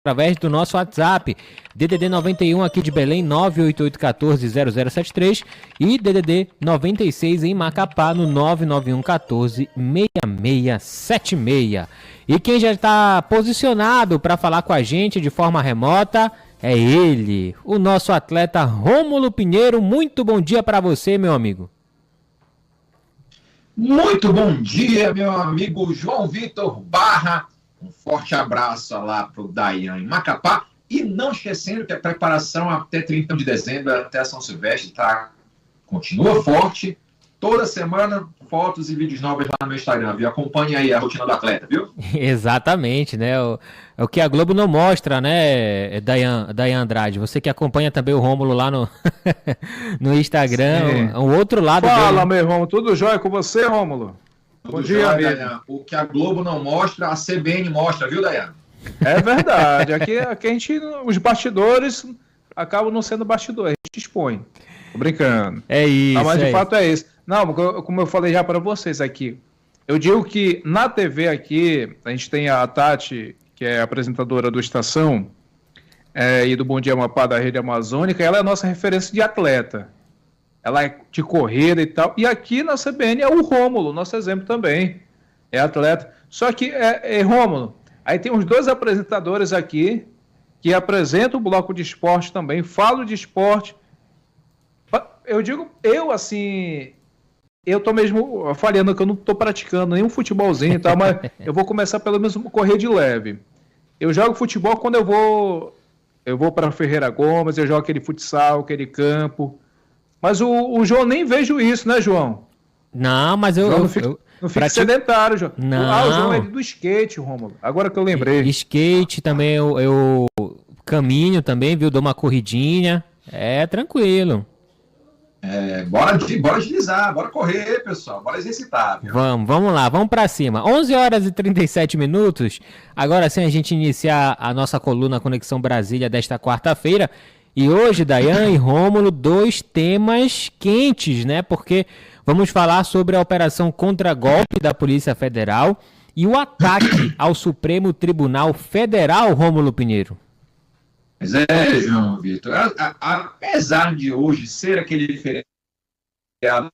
através do nosso WhatsApp, DDD 91 aqui de Belém, 988140073 e DDD 96 em Macapá, no 991146676. E quem já está posicionado para falar com a gente de forma remota é ele, o nosso atleta Rômulo Pinheiro. Muito bom dia para você, meu amigo. Muito bom dia, meu amigo João Vitor Barra. Um forte abraço lá para o Dayan em Macapá. E não esquecendo que a preparação até 31 de dezembro, até São Silvestre, continua forte. Toda semana, fotos e vídeos novos lá no meu Instagram, viu? Acompanhe aí a rotina do atleta, viu? Exatamente, né? É o que a Globo não mostra, né, Dayan Andrade? Você que acompanha também o Rômulo lá no, no Instagram, o outro lado dele. Fala, meu irmão, tudo jóia com você, Rômulo? Bom dia, amigo. Dayan. O que a Globo não mostra, a CBN mostra, viu, Dayan? É verdade. Aqui a gente, os bastidores acabam não sendo bastidores, a gente expõe. Tô brincando. É isso. Mas de fato é isso. Não, como eu falei já para vocês aqui, eu digo que na TV aqui, a gente tem a Tati, que é apresentadora do Estação, e do Bom Dia Amapá da Rede Amazônica, ela é a nossa referência de atleta. Ela é de corrida e tal. E aqui na CBN é o Rômulo, nosso exemplo também. É atleta. Só que Rômulo, aí tem uns dois apresentadores aqui que apresentam o bloco de esporte também, falam de esporte. Eu digo, eu tô mesmo falhando que eu não tô praticando nenhum futebolzinho e tal, mas eu vou começar pelo menos a correr de leve. Eu jogo futebol quando eu vou para Ferreira Gomes, eu jogo aquele futsal, aquele campo. Mas o João nem vejo isso, né, João? Não, mas não fica sedentário, João. Não. O João é do skate, Rômulo. Agora que eu lembrei. Skate também, eu caminho também, viu? Dou uma corridinha. É tranquilo. Bora deslizar, bora correr, pessoal. Bora exercitar. Viu? Vamos lá, vamos pra cima. 11 horas e 37 minutos. Agora sim a gente iniciar a nossa coluna Conexão Brasília desta quarta-feira. E hoje, Dayan e Rômulo, dois temas quentes, né? Porque vamos falar sobre a operação contra-golpe da Polícia Federal e o ataque ao Supremo Tribunal Federal, Rômulo Pinheiro. Mas João Vitor, apesar de hoje ser aquele feriado,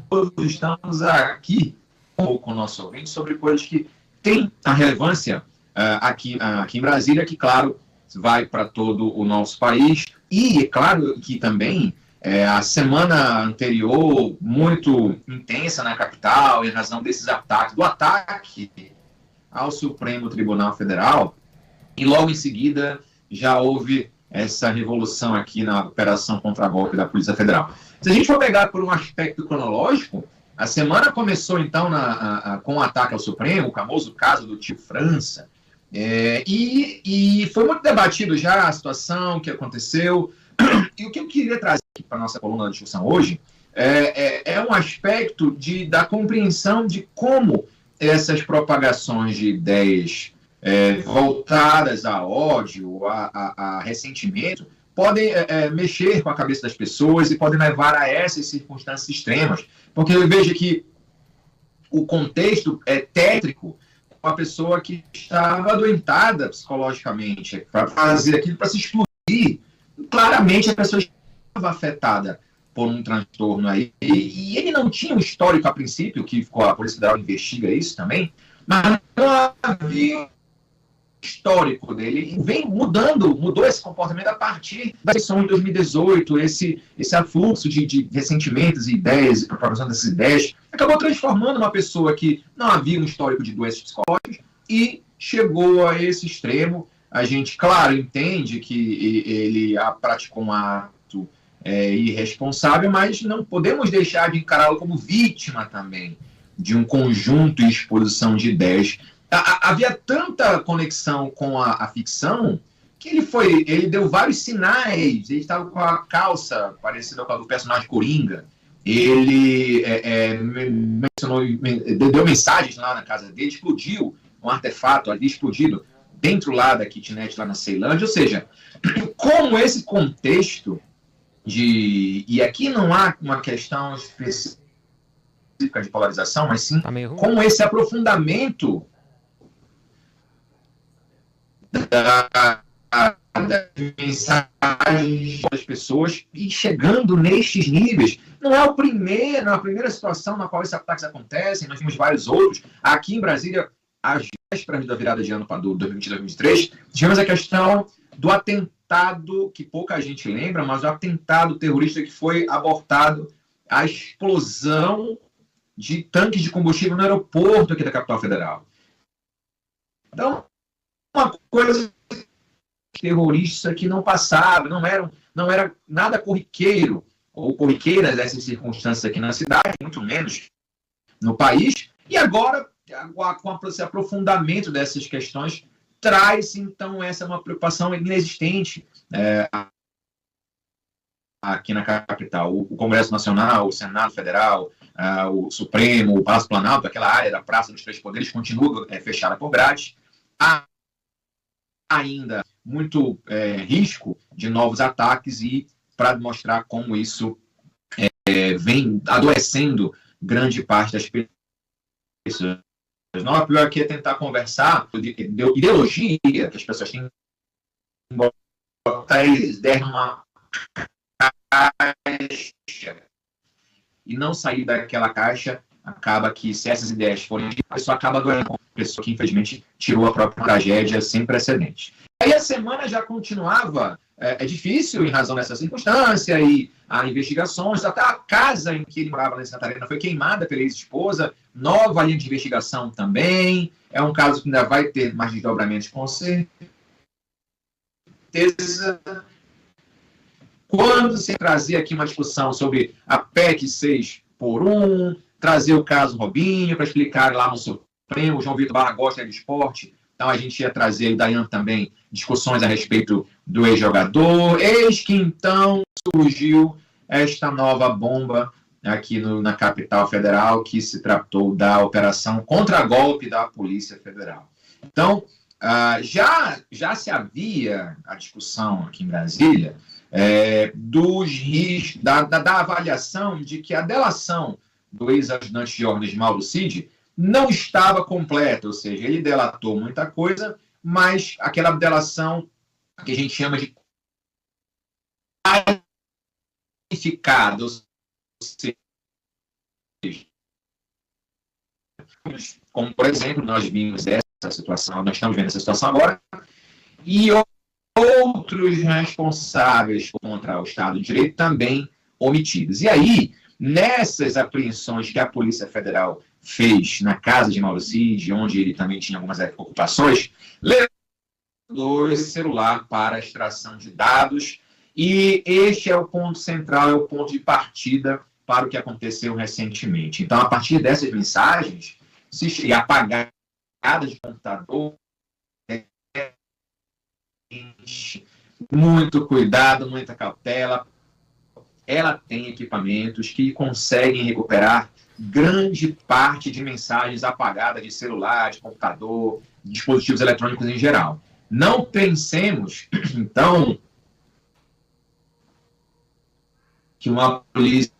todos estamos aqui com o nosso ouvinte sobre coisas que têm a relevância aqui em Brasília, que, claro, vai para todo o nosso país. E é claro que também a semana anterior, muito intensa na capital, em razão desses ataques, do ataque ao Supremo Tribunal Federal, e logo em seguida já houve essa revolução aqui na operação contra-golpe da Polícia Federal. Se a gente for pegar por um aspecto cronológico, a semana começou então com o ataque ao Supremo, o famoso caso do tio França, e foi muito debatido já a situação, o que aconteceu. E o que eu queria trazer aqui para a nossa coluna de discussão hoje é um aspecto da compreensão de como essas propagações de ideias voltadas a ódio, a ressentimento, podem mexer com a cabeça das pessoas e podem levar a essas circunstâncias extremas. Porque eu vejo que o contexto é tétrico, uma pessoa que estava adoentada psicologicamente, para fazer aquilo, para se explodir. Claramente a pessoa estava afetada por um transtorno aí, e ele não tinha um histórico a princípio, que a Polícia Federal investiga isso também, mas não havia histórico dele, e mudou esse comportamento a partir da eleição de 2018, esse afluxo de ressentimentos e ideias, e propagação dessas ideias, acabou transformando uma pessoa que não havia um histórico de doenças psicológicas e chegou a esse extremo. A gente, claro, entende que ele praticou um ato irresponsável, mas não podemos deixar de encará-lo como vítima também de um conjunto e exposição de ideias. Havia tanta conexão com a ficção que ele deu vários sinais. Ele estava com a calça parecida com a do personagem Coringa. Ele deu mensagens lá na casa dele, explodiu um artefato ali, explodido dentro lá da kitnet, lá na Ceilândia. Ou seja, como esse contexto e aqui não há uma questão específica de polarização, mas sim como esse aprofundamento das mensagens das pessoas e chegando nestes níveis. Não é a primeira situação na qual esses ataques acontecem, nós temos vários outros. Aqui em Brasília, às vésperas da virada de ano para 2022-2023, tivemos a questão do atentado, que pouca gente lembra, mas o atentado terrorista que foi abortado, a explosão de tanques de combustível no aeroporto aqui da capital federal. Então, uma coisa terrorista que não passava, não era nada corriqueiro, ou corriqueiras dessas circunstâncias aqui na cidade, muito menos no país, e agora, com esse aprofundamento dessas questões, traz, então, essa é uma preocupação inexistente aqui na capital. O Congresso Nacional, o Senado Federal, o Supremo, o Palácio Planalto, aquela área da Praça dos Três Poderes, continua fechada por grades. Há ainda muito risco de novos ataques e para mostrar como isso vem adoecendo grande parte das pessoas. Não, a pior aqui é tentar conversar de ideologia que as pessoas têm, botar eles dentro de uma caixa e não sair daquela caixa. Acaba que, se essas ideias forem, a pessoa acaba doendo com a pessoa que, infelizmente, tirou a própria tragédia sem precedentes. Aí a semana já continuava, difícil em razão dessa circunstância, e há investigações, até a casa em que ele morava lá em Santa Catarina foi queimada pela ex-esposa, nova linha de investigação também, é um caso que ainda vai ter mais desdobramentos com certeza. Quando se trazia aqui uma discussão sobre a PEC 6x1, trazer o caso Robinho para explicar lá no Supremo, o João Vitor Barra gosta de esporte, então a gente ia trazer, o Dayan também, discussões a respeito do ex-jogador. Eis que então surgiu esta nova bomba aqui na capital federal, que se tratou da operação contra-golpe da Polícia Federal. Então, já se havia a discussão aqui em Brasília dos riscos, da avaliação de que a delação do ex-ajudante de ordens Mauro Cid não estava completa, ou seja, ele delatou muita coisa, mas aquela delação que a gente chama de qualificada, ou seja, como, por exemplo, nós vimos essa situação, nós estamos vendo essa situação agora, e outros responsáveis contra o Estado de Direito também omitidos. E aí, nessas apreensões que a Polícia Federal fez na casa de Mauro Cid, onde ele também tinha algumas ocupações, levou esse celular para a extração de dados, e este é o ponto central, é o ponto de partida para o que aconteceu recentemente. Então, a partir dessas mensagens, e apagadas de computador, muito cuidado, muita cautela. Ela tem equipamentos que conseguem recuperar grande parte de mensagens apagadas de celular, de computador, dispositivos eletrônicos em geral. Não pensemos, então, que uma polícia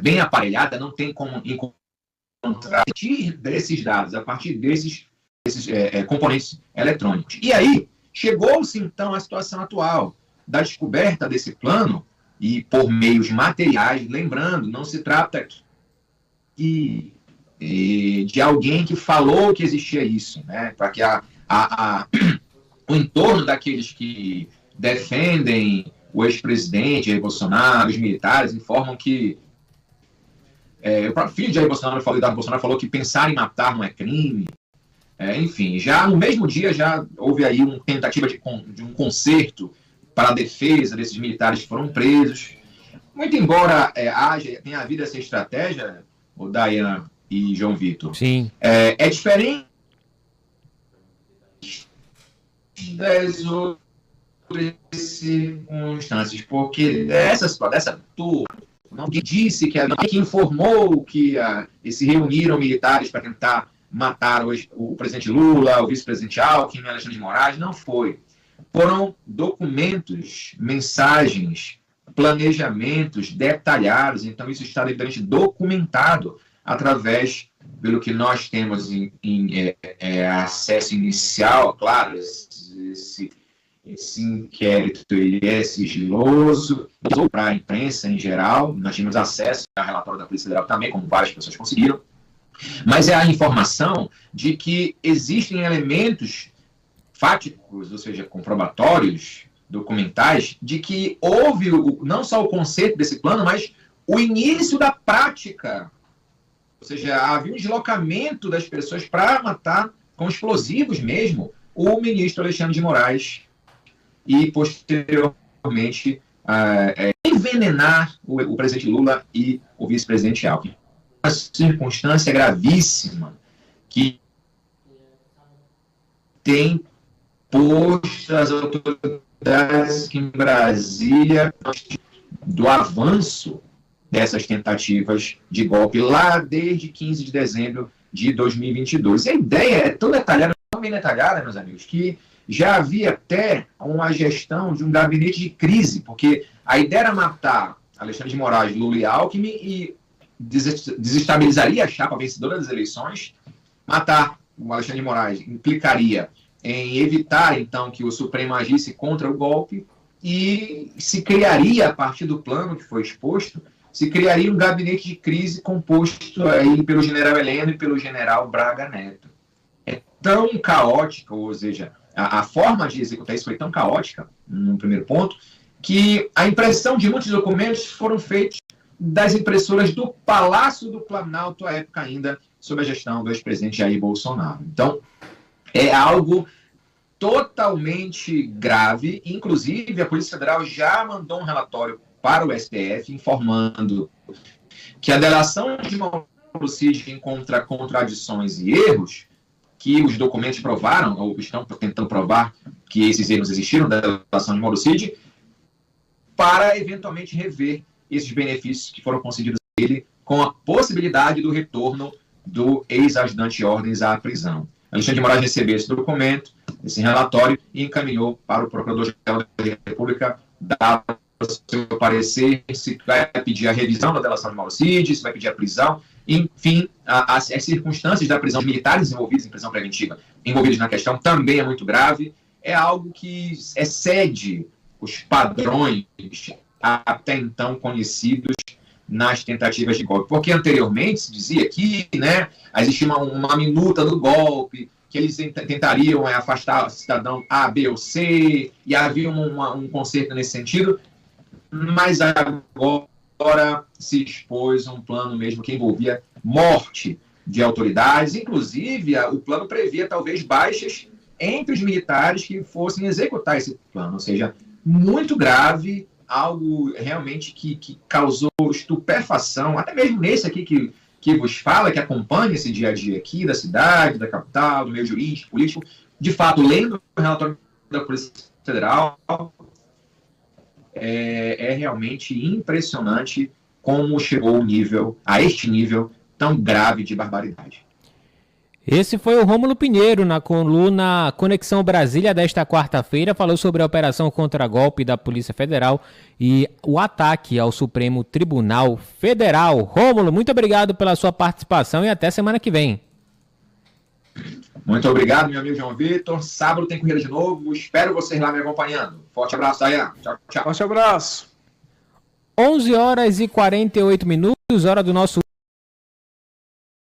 bem aparelhada não tem como encontrar a partir desses dados, a partir desses componentes eletrônicos. E aí, chegou-se, então, à situação atual da descoberta desse plano, e por meios materiais, lembrando, não se trata aqui de alguém que falou que existia isso, né? Para que o entorno daqueles que defendem o ex-presidente Jair Bolsonaro, os militares, informam que o próprio filho de Jair Bolsonaro, Eduardo Bolsonaro, falou que pensar em matar não é crime. Enfim, já no mesmo dia já houve aí uma tentativa de um concerto para a defesa desses militares que foram presos. Muito embora tenha havido essa estratégia, o Dayan e João Vitor, sim, é diferente das outras circunstâncias, porque dessa turma, que disse que informou que se reuniram militares para tentar matar o presidente Lula, o vice-presidente Alckmin, Alexandre de Moraes, não foi. Foram documentos, mensagens, planejamentos detalhados, então isso está devidamente documentado através pelo que nós temos em acesso inicial, claro, esse inquérito ele é sigiloso, para a imprensa em geral, nós tínhamos acesso ao relatório da Polícia Federal também, como várias pessoas conseguiram, mas é a informação de que existem elementos fáticos, ou seja, comprobatórios, documentais, de que houve não só o conceito desse plano, mas o início da prática. Ou seja, havia um deslocamento das pessoas para matar com explosivos mesmo o ministro Alexandre de Moraes e, posteriormente, envenenar o presidente Lula e o vice-presidente Alckmin. Uma circunstância gravíssima que tem posto as autoridades aqui em Brasília do avanço dessas tentativas de golpe lá desde 15 de dezembro de 2022. E a ideia é tão detalhada, tão bem detalhada, meus amigos, que já havia até uma gestão de um gabinete de crise, porque a ideia era matar Alexandre de Moraes, Lula e Alckmin e desestabilizaria a chapa vencedora das eleições. Matar o Alexandre de Moraes implicaria em evitar, então, que o Supremo agisse contra o golpe e se criaria, a partir do plano que foi exposto, se criaria um gabinete de crise composto aí pelo general Heleno e pelo general Braga Neto. É tão caótica, ou seja, a forma de executar isso foi tão caótica, no primeiro ponto, que a impressão de muitos documentos foram feitos das impressoras do Palácio do Planalto, à época ainda, sob a gestão do ex-presidente Jair Bolsonaro. Então, é algo totalmente grave. Inclusive, a Polícia Federal já mandou um relatório para o STF, informando que a delação de Mauro Cid encontra contradições e erros, que os documentos provaram, ou estão tentando provar que esses erros existiram da delação de Mauro Cid, para eventualmente rever esses benefícios que foram concedidos a ele, com a possibilidade do retorno do ex-ajudante de ordens à prisão. Alexandre de Moraes recebeu esse documento, esse relatório, e encaminhou para o Procurador-Geral da República dar o seu parecer, se vai pedir a revisão da delação de Mauro Cid, se vai pedir a prisão, enfim, as circunstâncias da prisão de militares envolvidos em prisão preventiva, envolvidos na questão, também é muito grave. É algo que excede os padrões até então conhecidos nas tentativas de golpe. Porque anteriormente se dizia que, né, existia uma minuta do golpe, que eles tentariam afastar o cidadão A, B ou C, e havia um conceito nesse sentido, mas agora se expôs um plano mesmo que envolvia morte de autoridades. Inclusive, o plano previa talvez baixas entre os militares que fossem executar esse plano, ou seja, muito grave, algo realmente que causou estupefação, até mesmo nesse aqui que vos fala, que acompanha esse dia a dia aqui da cidade, da capital, do meio jurídico, político. De fato, lendo o relatório da Polícia Federal, é realmente impressionante como chegou a este nível tão grave de barbaridade. Esse foi o Rômulo Pinheiro na coluna Conexão Brasília desta quarta-feira. Falou sobre a operação contra-golpe da Polícia Federal e o ataque ao Supremo Tribunal Federal. Rômulo, muito obrigado pela sua participação e até semana que vem. Muito obrigado, meu amigo João Vitor. Sábado tem corrida de novo. Espero vocês lá me acompanhando. Forte abraço, Dayan. Tchau, tchau. Forte abraço. 11h48, hora do nosso